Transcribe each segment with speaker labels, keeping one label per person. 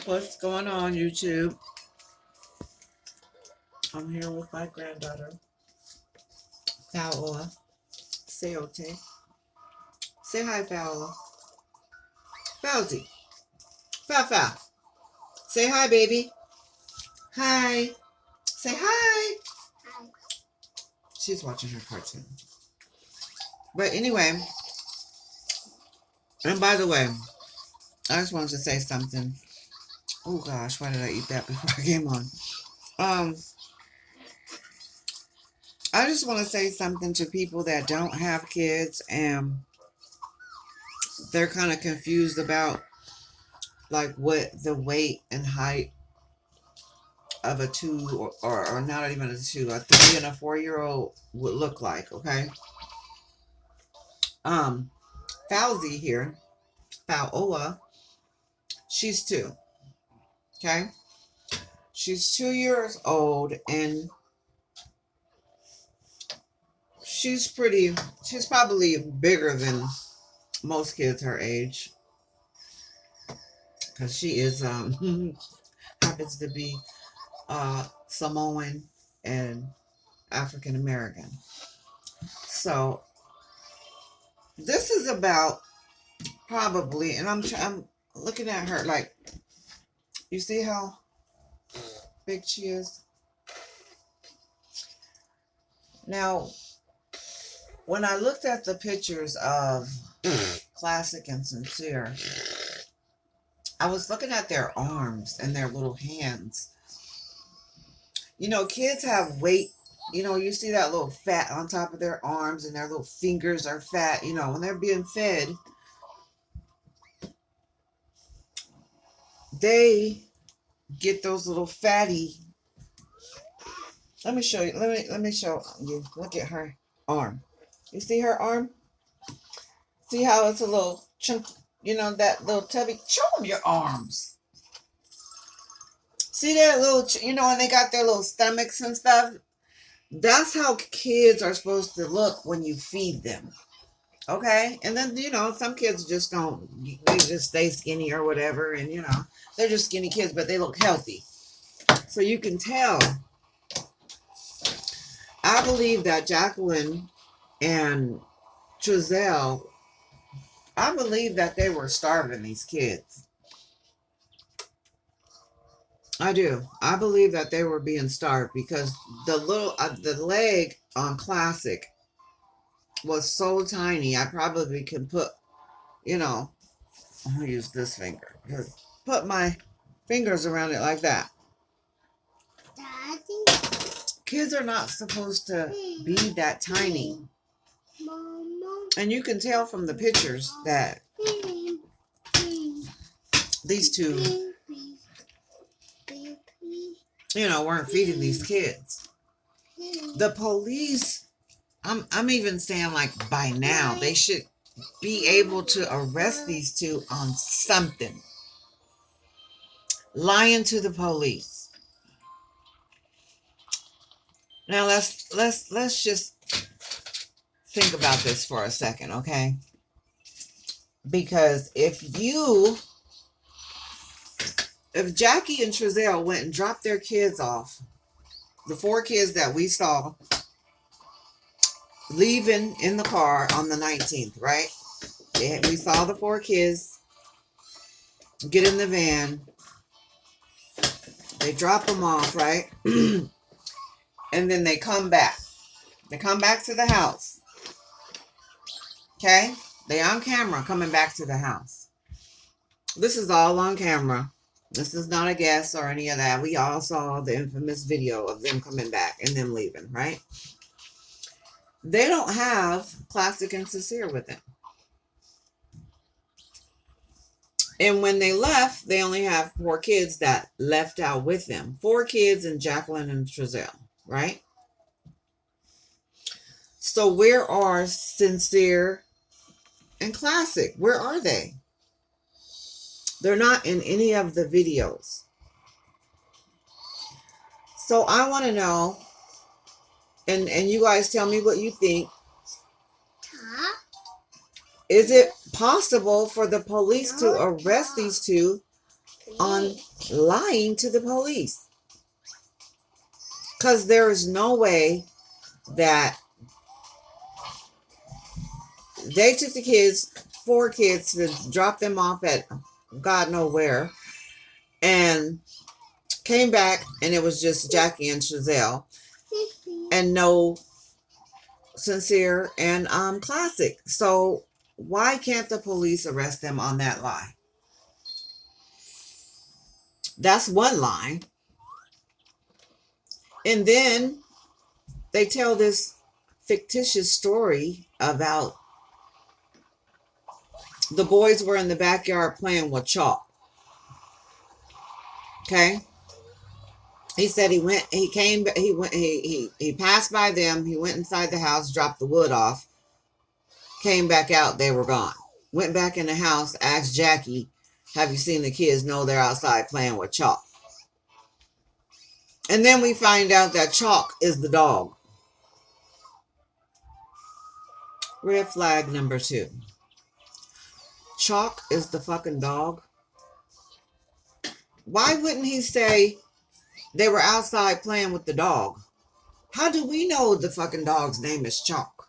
Speaker 1: What's going on, YouTube? I'm here with my granddaughter, Paola. Seote. Say hi, Paola. Fauzi. Fau. Say hi, baby. Hi. Say hi. She's watching her cartoon. But anyway, and by the way, I just wanted to say something. Oh gosh, why did I eat that before I came on? Um, I just want to say something to people that don't have kids and they're kind of confused about like what the weight and height of a 2 or not even a 2, a 3 and a 4-year-old would look like. Okay. Um, Fauzi here, Paola, she's 2. Okay. She's 2 years old and she's probably bigger than most kids her age because she is happens to be Samoan and African American. So this is about probably, and I'm looking at her like, you see how big she is. Now, when I looked at the pictures of Classic and Sincere, I was looking at their arms and their little hands. You know, kids have weight. You know, you see that little fat on top of their arms and their little fingers are fat. You know, when they're being fed, they get those little fatty. Let me show you. Let me show you. Look at her arm. You see her arm? See how it's a little chunk, you know, that little tubby. Show them your arms. See that little, you know, and they got their little stomachs and stuff. That's how kids are supposed to look when you feed them. Okay? And then, you know, some kids just don't, they just stay skinny or whatever. And, you know, they're just skinny kids, but they look healthy. So you can tell. I believe that Jacqueline and Giselle, I believe that they were starving these kids. I do. I believe that they were being starved because the leg on Classic was so tiny. I probably can put, you know, I'll use this finger. Put my fingers around it like that. Daddy. Kids are not supposed to be that tiny. Mama. And you can tell from the pictures that these two, you know, weren't feeding these kids. The police, I'm even saying like by now, they should be able to arrest these two on something. Lying to the police. Now let's just think about this for a second, okay? Because if Jackie and Trezell went and dropped their kids off, the 4 kids that we saw leaving in the car on the 19th, right? We saw the 4 kids get in the van. They drop them off, right? And then they come back. They come back to the house. Okay? They on camera coming back to the house. This is all on camera. This is not a guess or any of that. We all saw the infamous video of them coming back and them leaving, right? They don't have Classic and Sincere with them. And when they left, they only have 4 kids that left out with them. 4 kids and Jacqueline and Trezell, right? So where are Sincere and Classic? Where are they? They're not in any of the videos. So I want to know, and you guys tell me what you think. Is it possible for the police to arrest these two on lying to the police. Because there is no way that they took the kids, 4 kids, to drop them off at God knows where, and came back and it was just Jackie and Chazelle, and no Sincere and Classic. So why can't the police arrest them on that lie? That's one lie. And then they tell this fictitious story about the boys were in the backyard playing with chalk. Okay? He said he passed by them, he went inside the house, dropped the wood off, came back out, they were gone. Went back in the house, asked Jackie, have you seen the kids? No, they're outside playing with chalk. And then we find out that Chalk is the dog. Red flag number 2. Chalk is the fucking dog. Why wouldn't he say they were outside playing with the dog? How do we know the fucking dog's name is Chalk?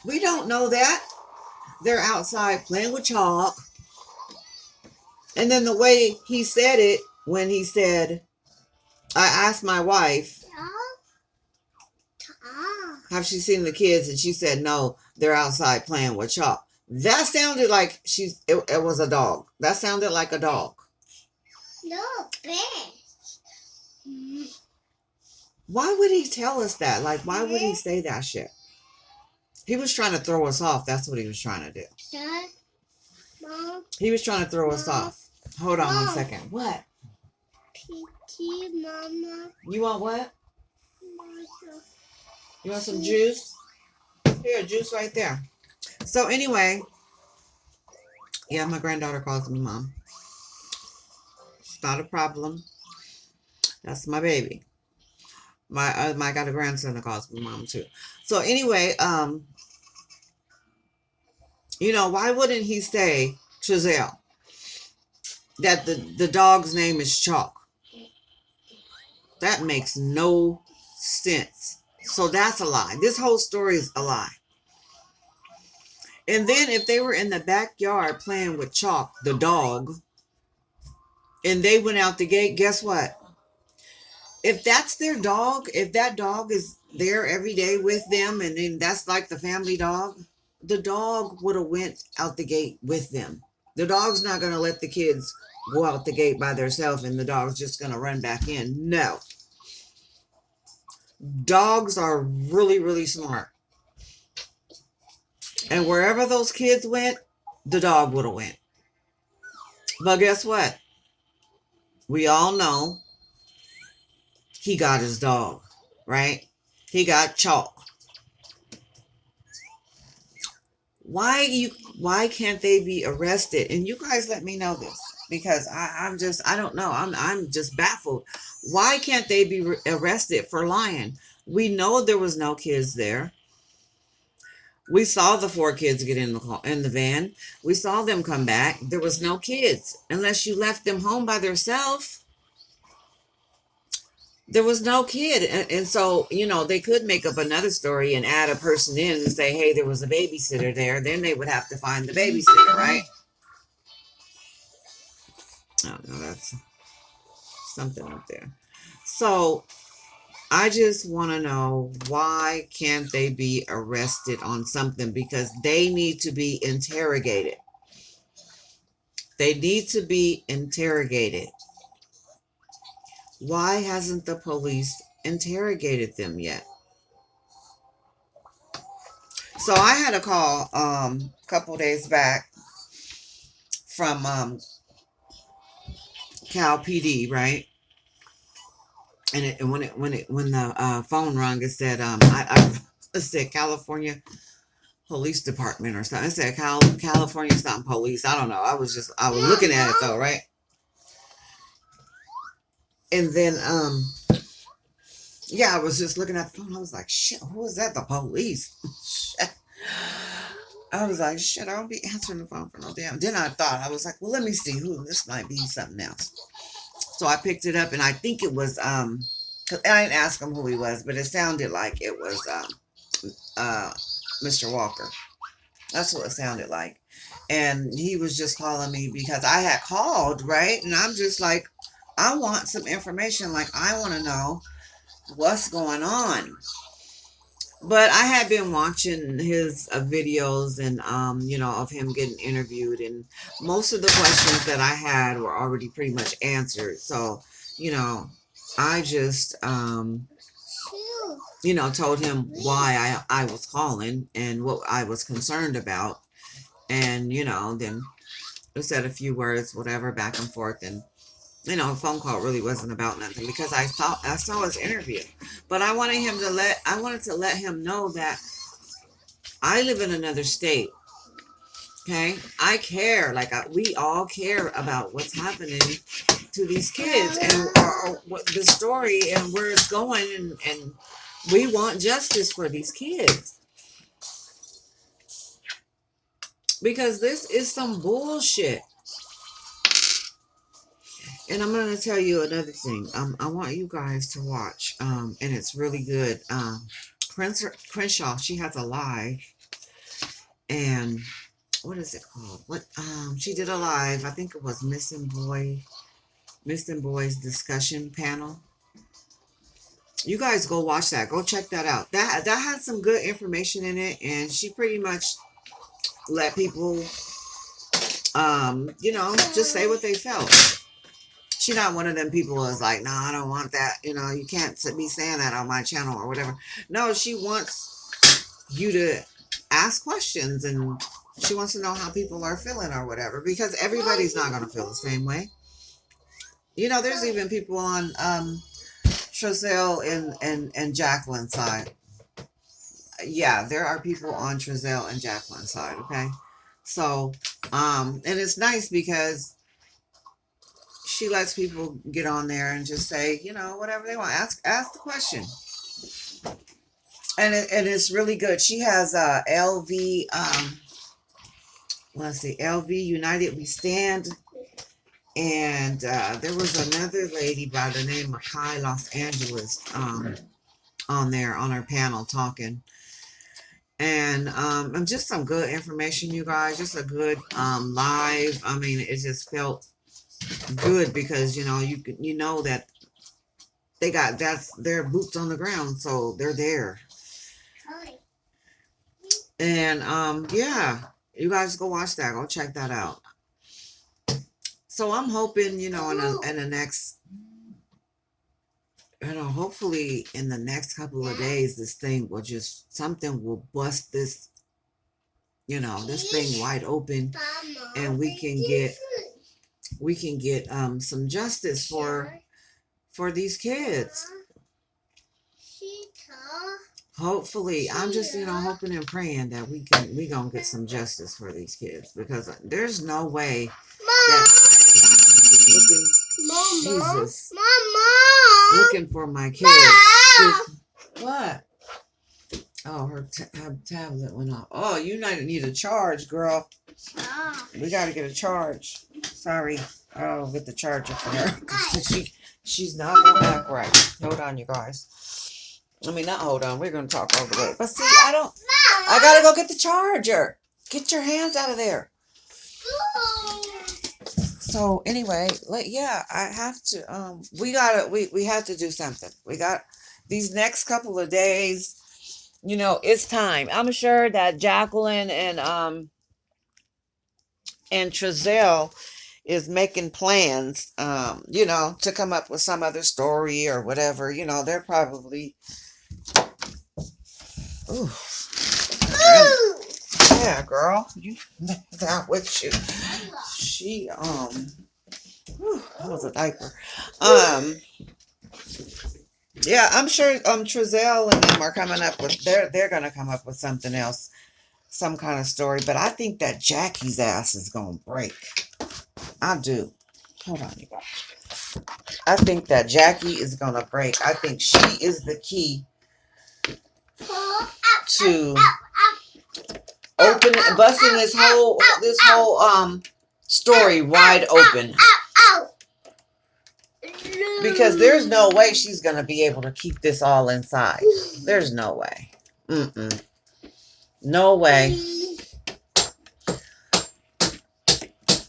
Speaker 1: We don't know that. They're outside playing with Chalk. And then the way he said it, when he said, I asked my wife, have she seen the kids? And she said, no, they're outside playing with Chalk. That sounded like it was a dog. That sounded like a dog.
Speaker 2: No, bear.
Speaker 1: Why would he tell us that? Like, why would he say that shit? He was trying to throw us off. That's what he was trying to do.
Speaker 2: Dad, Mom,
Speaker 1: He was trying to throw us
Speaker 2: Mom,
Speaker 1: off. Hold on
Speaker 2: Mom.
Speaker 1: 1 second. What?
Speaker 2: Kiki, Mama,
Speaker 1: You want what?
Speaker 2: Mama.
Speaker 1: You want some juice? Here, juice right there. So anyway, yeah, my granddaughter calls me Mom. It's not a problem. That's my baby. I got a grandson that calls me Mom too. So anyway, why wouldn't he say, Chazelle, that the dog's name is Chalk? That makes no sense. So that's a lie. This whole story is a lie. And then if they were in the backyard playing with Chalk, the dog, and they went out the gate, guess what? If that's their dog, if that dog is there every day with them, and then that's like the family dog, the dog would have went out the gate with them. The dog's not going to let the kids go out the gate by themselves and the dog's just going to run back in. No. Dogs are really, really smart. And wherever those kids went, the dog would have went. But guess what? We all know he got his dog, right? He got Chalk. Why can't they be arrested? And you guys let me know this, because I don't know. I'm just baffled. Why can't they be arrested for lying? We know there was no kids there. We saw the 4 kids get in the van. We saw them come back. There was no kids. Unless you left them home by themselves. There was no kid. And so, they could make up another story and add a person in and say, hey, there was a babysitter there. Then they would have to find the babysitter, right? Oh, no, that's something up there. So I just want to know, why can't they be arrested on something? Because they need to be interrogated. They need to be interrogated. Why hasn't the police interrogated them yet? So I had a call a couple days back from Cal PD, right? And when the phone rang, it said it said California Police Department or something. It said California something police. I don't know. I was looking at it though, right? And then I was just looking at the phone. I was like, shit, who is that? The police. I was like, shit, I don't be answering the phone for no damn. Then I thought, I was like, well, let me see who this might be, something else. So I picked it up, and I think it was 'cause I didn't ask him who he was, but it sounded like it was uh Mr. Walker. That's what it sounded like. And he was just calling me because I had called, right? And I'm just like, I want some information. Like, I want to know what's going on. But I had been watching his videos and of him getting interviewed, and most of the questions that I had were already pretty much answered. So, you know, I just told him why I was calling and what I was concerned about. And, then we said a few words, whatever, back and forth, and a phone call really wasn't about nothing because I saw his interview. But I wanted to let him know that I live in another state. Okay, I care. Like we all care about what's happening to these kids and what the story and where it's going, and we want justice for these kids because this is some bullshit. And I'm going to tell you another thing. I want you guys to watch, and it's really good. Crenshaw, she has a live, and what is it called? What she did a live. I think it was Missing Boys discussion panel. You guys go watch that. Go check that out. That had some good information in it, and she pretty much let people, just say what they felt. She's not one of them people who's like, no, I don't want that. You can't be saying that on my channel or whatever. No, she wants you to ask questions, and she wants to know how people are feeling or whatever, because everybody's not going to feel the same way. There's even people on Trezelle and Jacqueline's side. Yeah, there are people on Trezelle and Jacqueline's side, okay? So, and it's nice because she lets people get on there and just say, whatever they want. Ask the question. And it's really good. She has LV, let's see, LV United We Stand. And there was another lady by the name of Kai Los Angeles on there on her panel talking. And just some good information, you guys. Just a good live. I mean, it just felt good because you know that that's their boots on the ground, so they're there. And yeah, you guys go watch that. Go check that out. So I'm hoping, in the next, hopefully in the next couple of days, this thing will something will bust this, this thing wide open, and we can get some justice for these kids. Hopefully, I'm just hoping and praying that we gonna get some justice for these kids, because there's no way that I am not gonna be looking, Jesus, looking for my kids. What? Oh, her tablet went off. Oh, you need a charge, girl. We gotta get a charge. Sorry, I'll get the charger for her. She's not gonna act right. Hold on, you guys. I mean, not hold on. We're gonna talk over there. But see, I gotta go get the charger. Get your hands out of there. So anyway, I have to. We have to do something. We got these next couple of days. It's time. I'm sure that Jacqueline and Trezelle is making plans, to come up with some other story or whatever. They're probably. Ooh. Yeah, girl. You that with you. She that was a diaper. Yeah, I'm sure Trezelle and them are coming up with they're gonna come up with something else, some kind of story. But I think that Jackie's ass is gonna break. I do. Hold on, you guys. I think that Jackie is gonna break. I think she is the key to busting this whole story wide open. Because there's no way she's gonna be able to keep this all inside. There's no way. No way.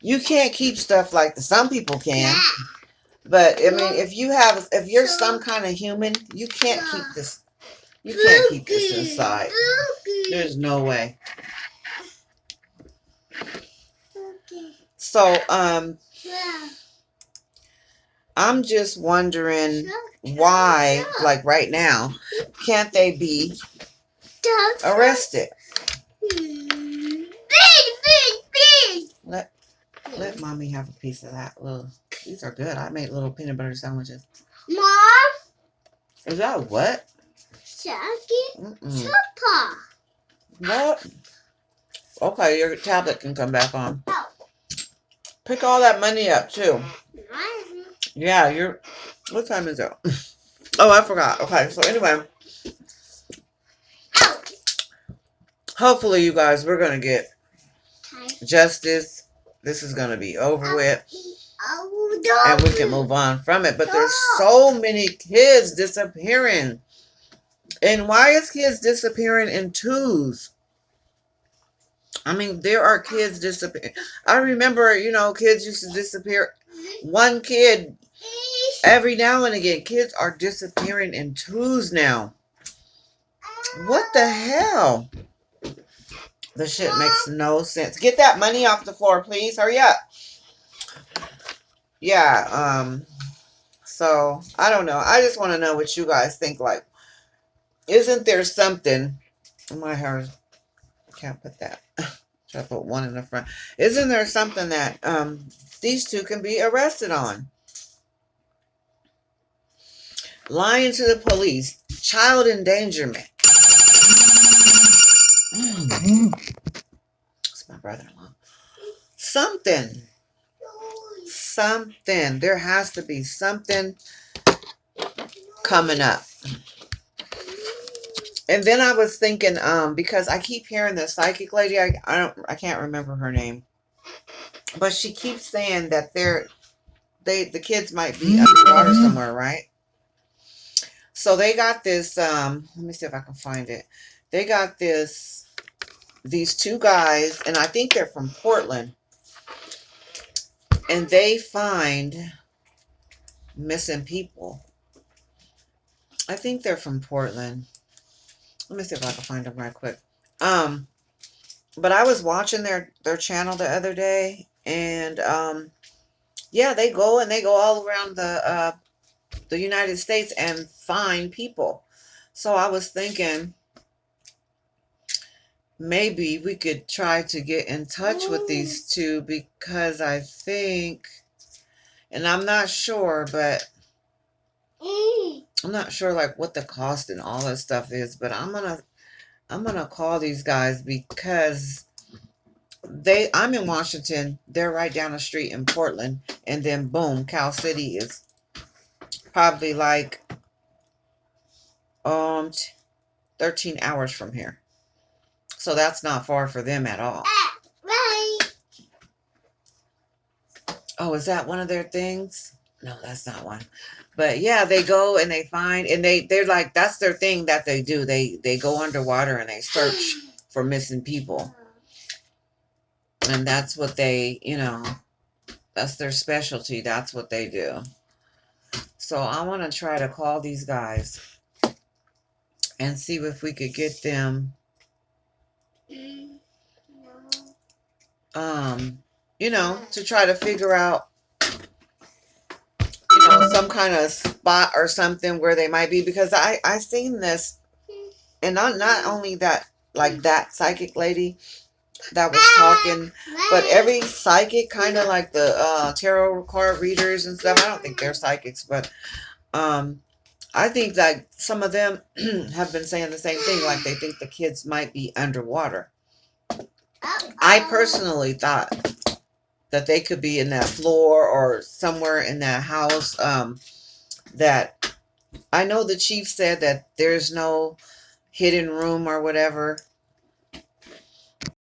Speaker 1: You can't keep stuff like this. Some people can. But I mean, if you're some kind of human, you can't keep this. You can't keep this inside. There's no way. So, I'm just wondering why, like right now, can't they be arrested? Let mommy have a piece of that. These are good. I made little peanut butter sandwiches.
Speaker 2: Mom?
Speaker 1: Is that what?
Speaker 2: Shaggy? Papa.
Speaker 1: What? Okay, your tablet can come back on. Pick all that money up, too. Yeah, what time is it? Oh, I forgot. Okay, so anyway. Hopefully, you guys, we're going to get justice. This is going to be over with. And we can move on from it. But there's so many kids disappearing. And why is kids disappearing in twos? I mean, there are kids disappearing. I remember, kids used to disappear. One kid every now and again. Kids are disappearing in twos now. What the hell? The shit makes no sense. Get that money off the floor, please. Hurry up. Yeah, so I don't know. I just want to know what you guys think. Like, isn't there something? My hair, can't put that. Try to put one in the front. Isn't there something that these two can be arrested on? Lying to the police, child endangerment. It's my brother-in-law. Something. There has to be something coming up. And then I was thinking, because I keep hearing the psychic lady, I can't remember her name, but she keeps saying that the kids might be underwater somewhere, right? So they got this, let me see if I can find it. They got these two guys, and I think they're from Portland, and they find missing people. I think they're from Portland. Let me see if I can find them right quick. But I was watching their channel the other day, and yeah, they go all around the United States and find people. So I was thinking maybe we could try to get in touch with these two, because I think, and I'm not sure, but I'm not sure like what the cost and all that stuff is, but I'm gonna call these guys, because I'm in Washington, they're right down the street in Portland, and then boom, Cal City is probably like 13 hours from here. So that's not far for them at all. Right. Oh, is that one of their things? No, that's not one. But yeah, they go and they find, and they're like, that's their thing that they do. They go underwater and they search for missing people. And that's what they, that's their specialty. That's what they do. So I want to try to call these guys and see if we could get them, to try to figure out, some kind of spot or something where they might be, because I seen this, and not only that, like that psychic lady that was talking, but every psychic, kind of like the tarot card readers and stuff. I don't think they're psychics, but I think that some of them have been saying the same thing, like they think the kids might be underwater. I personally thought that they could be in that floor or somewhere in that house. That I know the chief said that there's no hidden room or whatever.